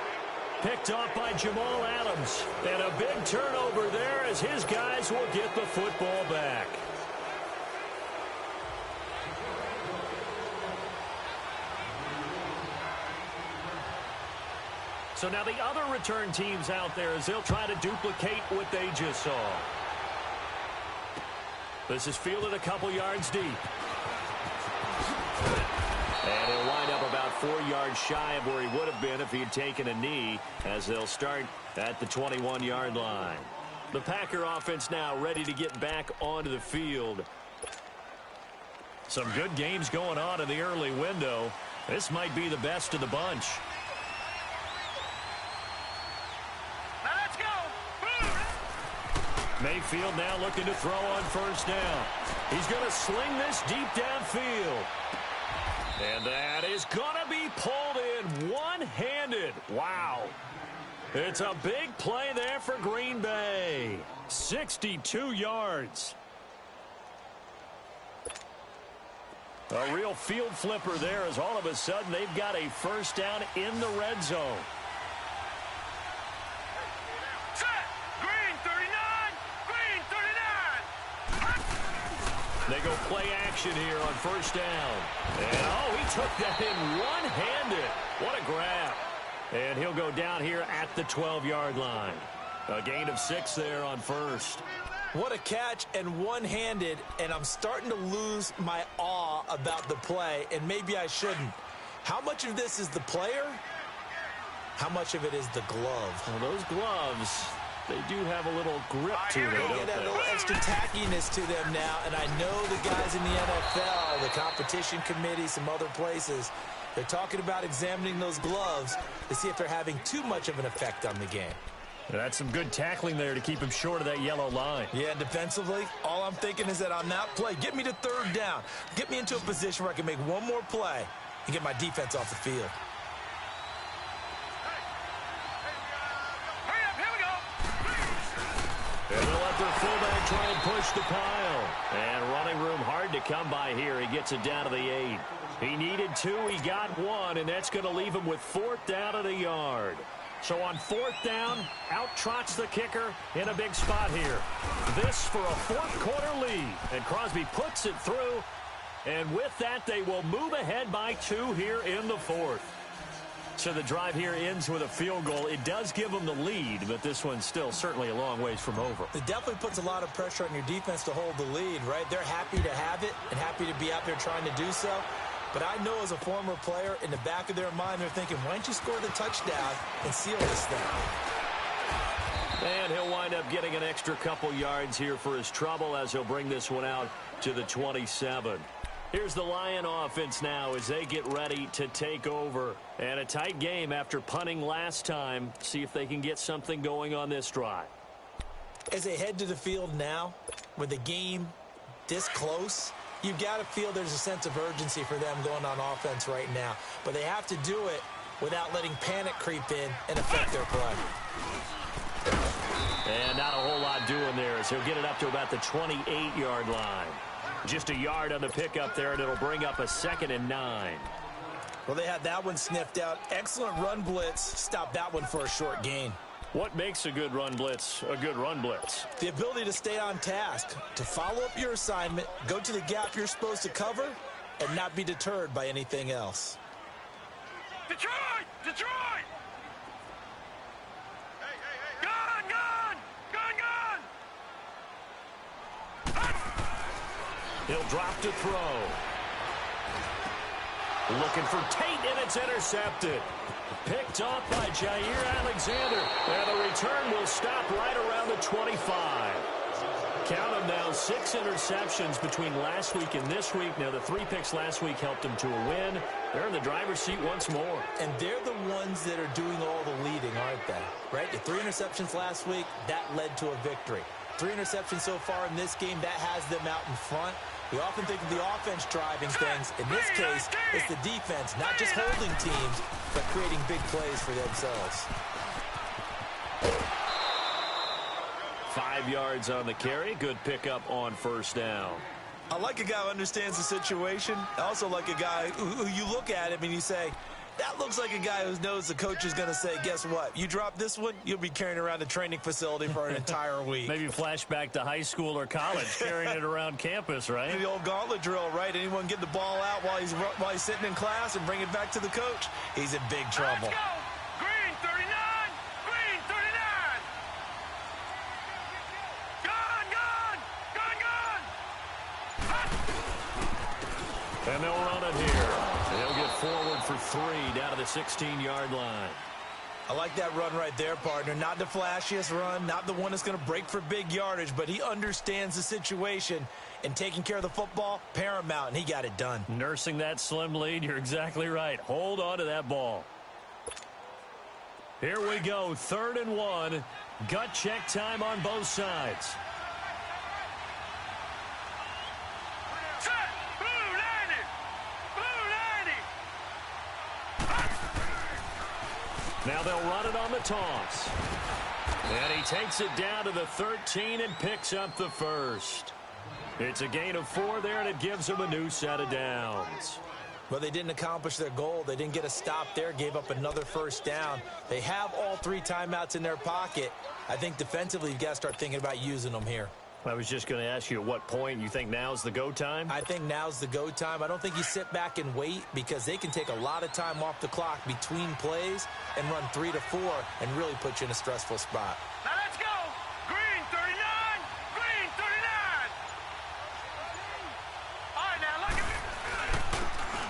Picked off by Jamal Adams. And a big turnover there as his guys will get the football back. So now the other return teams out there as they'll try to duplicate what they just saw. This is fielded a couple yards deep. And he'll wind up about 4 yards shy of where he would have been if he had taken a knee as they'll start at the 21-yard line. The Packer offense now ready to get back onto the field. Some good games going on in the early window. This might be the best of the bunch. Mayfield now looking to throw on first down. He's going to sling this deep downfield. And that is going to be pulled in one-handed. Wow. It's a big play there for Green Bay. 62 yards. A real field flipper there as all of a sudden they've got a first down in the red zone. They go play action here on first down. And, oh, he took that in one-handed. What a grab. And he'll go down here at the 12-yard line. A gain of 6 there on first. What a catch and one-handed, and I'm starting to lose my awe about the play, and maybe I shouldn't. How much of this is the player? How much of it is the glove? Well, those gloves, they do have a little grip to them, They don't get they? a little extra tackiness to them now, and I know the guys in the NFL, the competition committee, some other places, they're talking about examining those gloves to see if they're having too much of an effect on the game. That's some good tackling there to keep him short of that yellow line. Yeah, defensively, all I'm thinking is that on that play, get me to third down. Get me into a position where I can make one more play and get my defense off the field. Hurry up, here we go. And they'll let their fullback try and push the pile. And running room hard to come by here. He gets it down to the 8. He needed 2. He got 1, and that's going to leave him with 4th down at a yard. So on 4th down, out trots the kicker in a big spot here. This for a fourth quarter lead. And Crosby puts it through. And with that, they will move ahead by 2 here in the fourth. So the drive here ends with a field goal. It does give them the lead, but this one's still certainly a long ways from over. It definitely puts a lot of pressure on your defense to hold the lead, right? They're happy to have it and happy to be out there trying to do so. But I know as a former player, in the back of their mind, they're thinking, why don't you score the touchdown and seal this thing? And he'll wind up getting an extra couple yards here for his trouble as he'll bring this one out to the 27. Here's the Lion offense now as they get ready to take over. And a tight game after punting last time. See if they can get something going on this drive. As they head to the field now, with the game this close, You've got to feel there's a sense of urgency for them going on offense right now. But they have to do it without letting panic creep in and affect their play. And not a whole lot doing there as he'll get it up to about the 28-yard line. Just a yard on the pickup there, and it'll bring up a 2nd and 9. Well, they had that one sniffed out. Excellent run blitz. Stop that one for a short gain. What makes a good run blitz a good run blitz? The ability to stay on task, to follow up your assignment, go to the gap you're supposed to cover, and not be deterred by anything else. Detroit! Detroit! Gun! Gun! Gun! Gun! He'll drop to throw. Looking for Tate, and it's intercepted. Picked off by Jair Alexander. And the return will stop right around the 25. Count them now, 6 interceptions between last week and this week. Now, the 3 picks last week helped them to a win. They're in the driver's seat once more. And they're the ones that are doing all the leading, aren't they? Right? The 3 interceptions last week, that led to a victory. 3 interceptions so far in this game, that has them out in front. We often think of the offense driving things. In this case, it's the defense, not just holding teams, but creating big plays for themselves. 5 yards on the carry. Good pickup on first down. I like a guy who understands the situation. I also like a guy who you look at him and you say, that looks like a guy who knows the coach is going to say, guess what? You drop this one, you'll be carrying around a training facility for an entire week. Maybe flashback to high school or college, carrying it around campus, right? The old gauntlet drill, right? Anyone get the ball out while he's sitting in class and bring it back to the coach? He's in big trouble. Let's go! Green 39! Green 39! Gun! Gun! Gun! Gun! And they'll run it here. They'll get forward for 3 down to the 16-yard line. I like that run right there, partner. Not the flashiest run, not the one that's going to break for big yardage, but he understands the situation, and taking care of the football, paramount, and he got it done. Nursing that slim lead, you're exactly right. Hold on to that ball. Here we go, 3rd and 1. Gut check time on both sides. Set! Blue 90! Blue 90! Now they'll run it on the toss. And he takes it down to the 13 and picks up the first. It's a gain of 4 there, and it gives him a new set of downs. But they didn't accomplish their goal. They didn't get a stop there, gave up another first down. They have all 3 timeouts in their pocket. I think defensively you've got to start thinking about using them here. I was just going to ask you at what point you think now's the go time? I think now's the go time. I don't think you sit back and wait because they can take a lot of time off the clock between plays and run 3 to 4 and really put you in a stressful spot. Now let's go! Green 39! Green 39! All right, now look at me.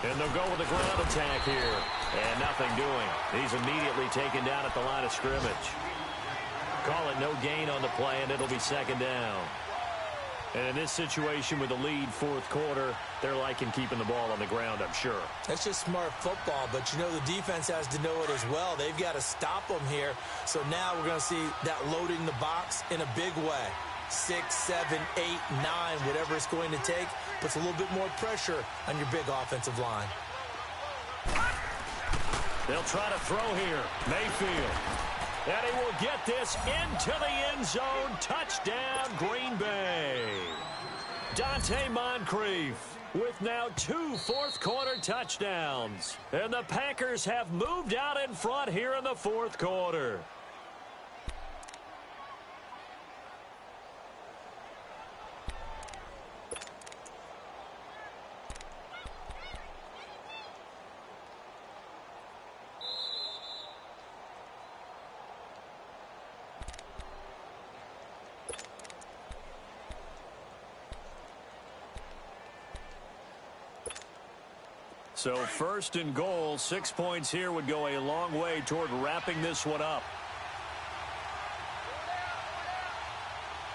And they'll go with a ground attack here. And nothing doing. He's immediately taken down at the line of scrimmage. Call it no gain on the play, and it'll be 2nd down. And in this situation with the lead 4th quarter, they're liking keeping the ball on the ground, I'm sure. That's just smart football, but you know the defense has to know it as well. They've got to stop them here. So now we're going to see that loading the box in a big way. 6, 7, 8, 9, whatever it's going to take, puts a little bit more pressure on your big offensive line. They'll try to throw here. Mayfield. And he will get this into the end zone. Touchdown, Green Bay. Dante Moncrief with now 2 fourth-quarter touchdowns. And the Packers have moved out in front here in the 4th quarter. So 1st and goal, 6 points here would go a long way toward wrapping this one up.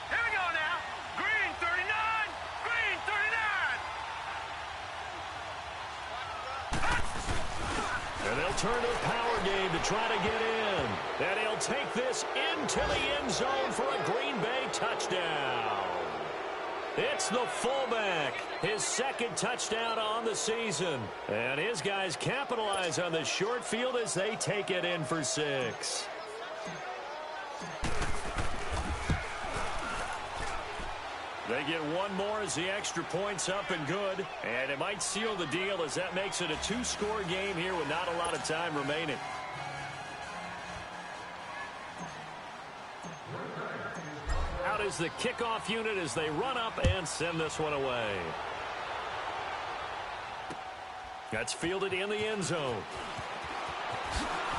Here we go now. Green 39! Green 39! And they'll turn to a power game to try to get in. And he'll take this into the end zone for a Green Bay touchdown. It's the fullback. His second touchdown on the season. And his guys capitalize on the short field as they take it in for 6. They get one more as the extra point's up and good. And it might seal the deal as that makes it a 2-score game here with not a lot of time remaining. Out is the kickoff unit as they run up and send this one away. That's fielded in the end zone.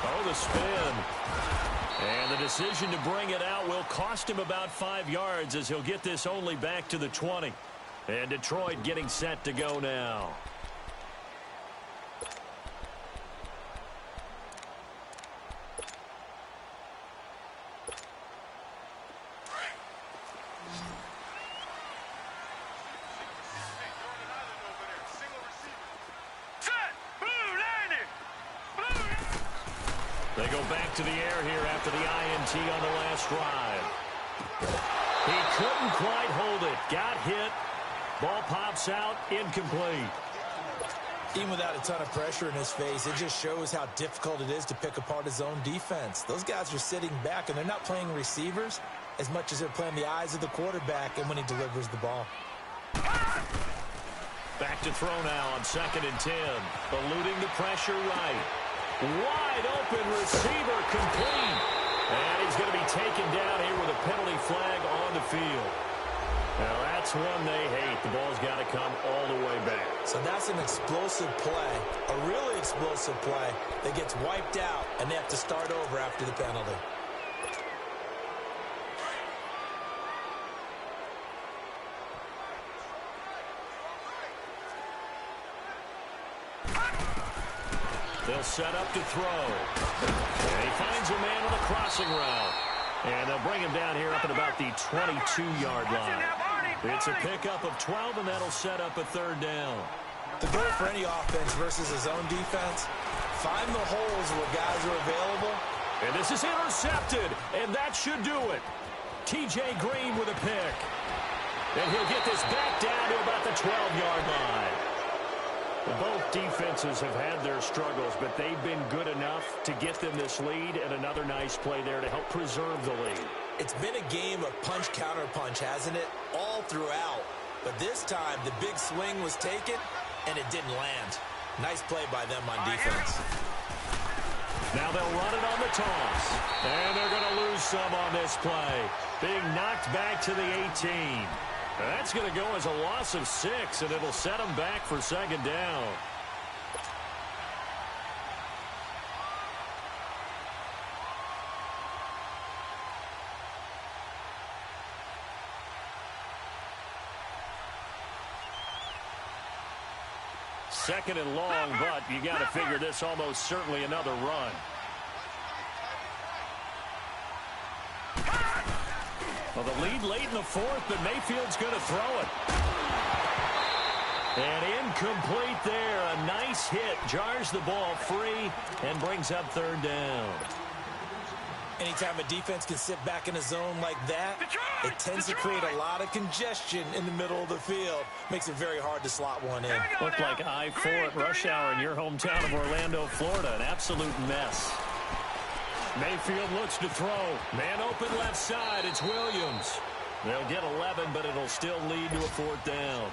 Oh, the spin. And the decision to bring it out will cost him about 5 yards as he'll get this only back to the 20. And Detroit getting set to go now. They go back to the air here after the INT on the last drive. He couldn't quite hold it. Got hit. Ball pops out. Incomplete. Even without a ton of pressure in his face, it just shows how difficult it is to pick apart his own defense. Those guys are sitting back, and they're not playing receivers as much as they're playing the eyes of the quarterback and when he delivers the ball. Back to throw now on 2nd and 10. Eluding the pressure right. Wide open receiver complete. And he's going to be taken down here with a penalty flag on the field. Now that's one they hate. The ball's got to come all the way back. So that's an explosive play, a really explosive play that gets wiped out, and they have to start over after the penalty. They'll set up to throw. And he finds a man on the crossing route. And they'll bring him down here up at about the 22-yard line. It's a pickup of 12, and that'll set up a 3rd down. The goal for any offense versus his own defense, find the holes where guys are available. And this is intercepted, and that should do it. T.J. Green with a pick. And he'll get this back down to about the 12-yard line. Both defenses have had their struggles, but they've been good enough to get them this lead, and another nice play there to help preserve the lead. It's been a game of punch-counter-punch, hasn't it? All throughout. But this time, the big swing was taken, and it didn't land. Nice play by them on defense. Now they'll run it on the toss. And they're going to lose some on this play. Being knocked back to the 18. That's going to go as a loss of 6, and it'll set them back for 2nd down. Second and long, but you got to figure this almost certainly another run. Well, the lead late in the 4th, but Mayfield's going to throw it. And incomplete there. A nice hit. Jars the ball free and brings up 3rd down. Anytime a defense can sit back in a zone like that, it tends to create a lot of congestion in the middle of the field. Makes it very hard to slot one in. Looked like I-4 at rush hour in your hometown of Orlando, Florida. An absolute mess. Mayfield looks to throw. Man open left side. It's Williams. They'll get 11, but it'll still lead to a 4th down.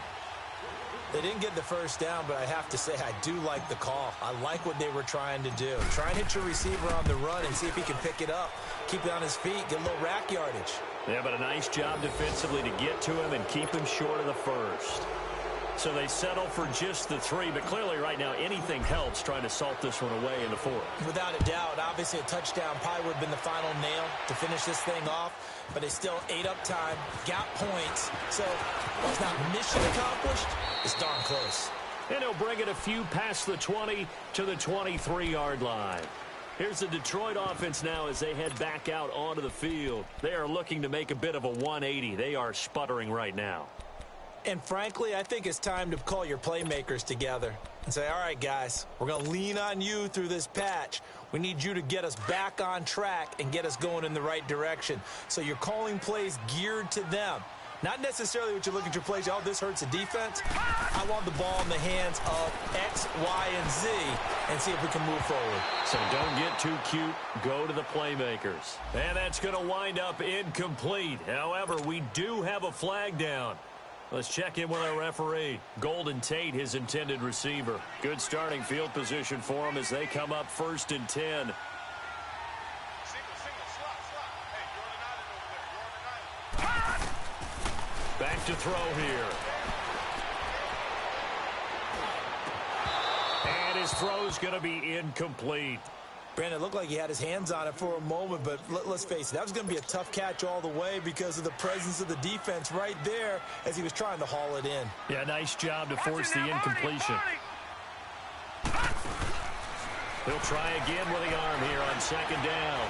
They didn't get the 1st down, but I have to say I do like the call. I like what they were trying to do. Try and hit your receiver on the run and see if he can pick it up. Keep it on his feet. Get a little rack yardage. Yeah, but a nice job defensively to get to him and keep him short of the 1st. So they settle for just the 3, but clearly right now anything helps trying to salt this one away in the 4th. Without a doubt, obviously a touchdown probably would have been the final nail to finish this thing off, but they still ate up time, got points, so while it's not mission accomplished, it's darn close. And he'll bring it a few past the 20 to the 23-yard line. Here's the Detroit offense now as they head back out onto the field. They are looking to make a bit of a 180. They are sputtering right now. And frankly, I think it's time to call your playmakers together and say, all right, guys, we're going to lean on you through this patch. We need you to get us back on track and get us going in the right direction. So you're calling plays geared to them. Not necessarily what you look at your plays, oh, this hurts the defense. I want the ball in the hands of X, Y, and Z and see if we can move forward. So don't get too cute. Go to the playmakers. And that's going to wind up incomplete. However, we do have a flag down. Let's check in with our referee. Golden Tate, his intended receiver. Good starting field position for him as they come up 1st and 10. Back to throw here. And his throw's going to be incomplete. Brandon, it looked like he had his hands on it for a moment, but let's face it, that was going to be a tough catch all the way because of the presence of the defense right there as he was trying to haul it in. Yeah, nice job to force the incompletion. He'll try again with the arm here on 2nd down.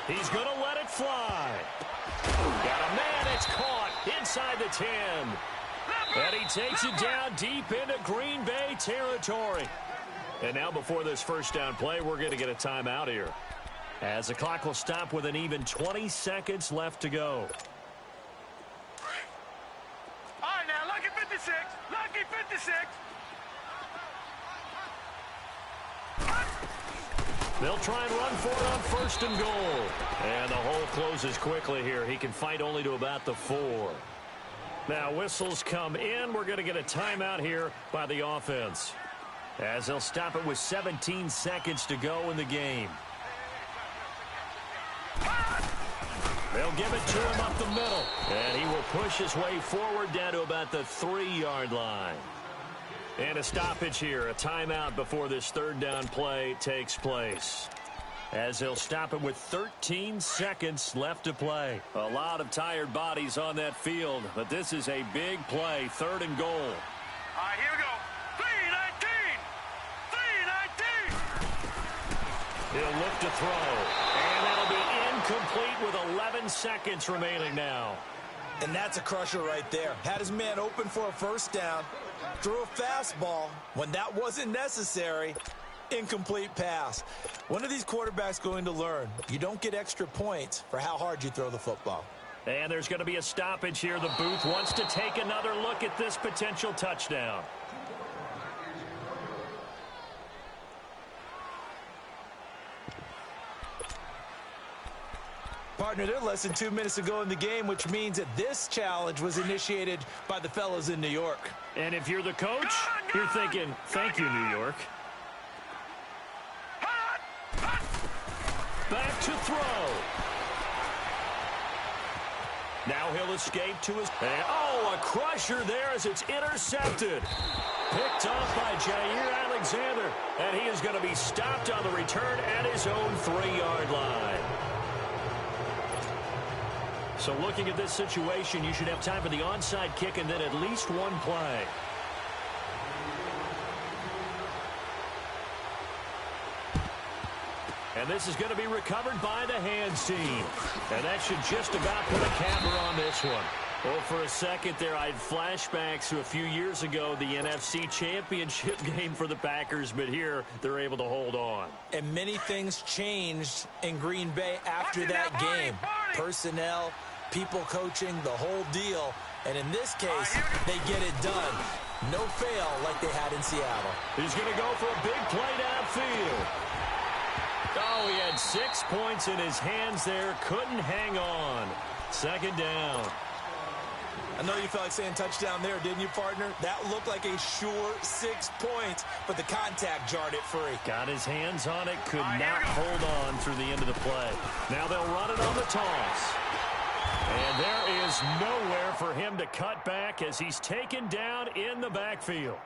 He's going to let it fly. Got a man, it's caught inside the 10. And he takes it down deep into Green Bay territory. And now before this 1st down play, we're going to get a timeout here, as the clock will stop with an even 20 seconds left to go. All right, now, lucky 56. Lucky 56. They'll try and run for it on 1st and goal. And the hole closes quickly here. He can fight only to about the 4. Now whistles come in. We're going to get a timeout here by the offense, as they'll stop it with 17 seconds to go in the game. They'll give it to him up the middle. And he will push his way forward down to about the 3-yard line. And a stoppage here, a timeout before this 3rd down play takes place, as they'll stop it with 13 seconds left to play. A lot of tired bodies on that field, but this is a big play, 3rd and goal. All right, here we go. 3-19. 3-19. He'll look to throw, and that'll be incomplete with 11 seconds remaining now. And that's a crusher right there. Had his man open for a 1st down, threw a fastball when that wasn't necessary. Incomplete pass. One of these quarterbacks going to learn, you don't get extra points for how hard you throw the football. And there's going to be a stoppage here. The booth wants to take another look at this potential touchdown. Partner, they're less than 2 minutes to go in the game, which means that this challenge was initiated by the fellows in New York. And if you're the coach, you're thinking, thank you, New York. Back to throw. Now he'll escape to his... Oh, a crusher there as it's intercepted. Picked off by Jair Alexander. And he is going to be stopped on the return at his own 3-yard line. So looking at this situation, you should have time for the onside kick and then at least one play. And this is going to be recovered by the hands team. And that should just about put a capper on this one. Well, for a second there, I had flashbacks to a few years ago, the NFC Championship game for the Packers, but here they're able to hold on. And many things changed in Green Bay after that game. Personnel, people coaching, the whole deal. And in this case, they get it done. No fail like they had in Seattle. He's going to go for a big play downfield. Oh, he had 6 points in his hands there. Couldn't hang on. 2nd down. I know you felt like saying touchdown there, didn't you, partner? That looked like a sure 6 points, but the contact jarred it free. Got his hands on it, could not hold on through the end of the play. Now they'll run it on the toss. And there is nowhere for him to cut back as he's taken down in the backfield.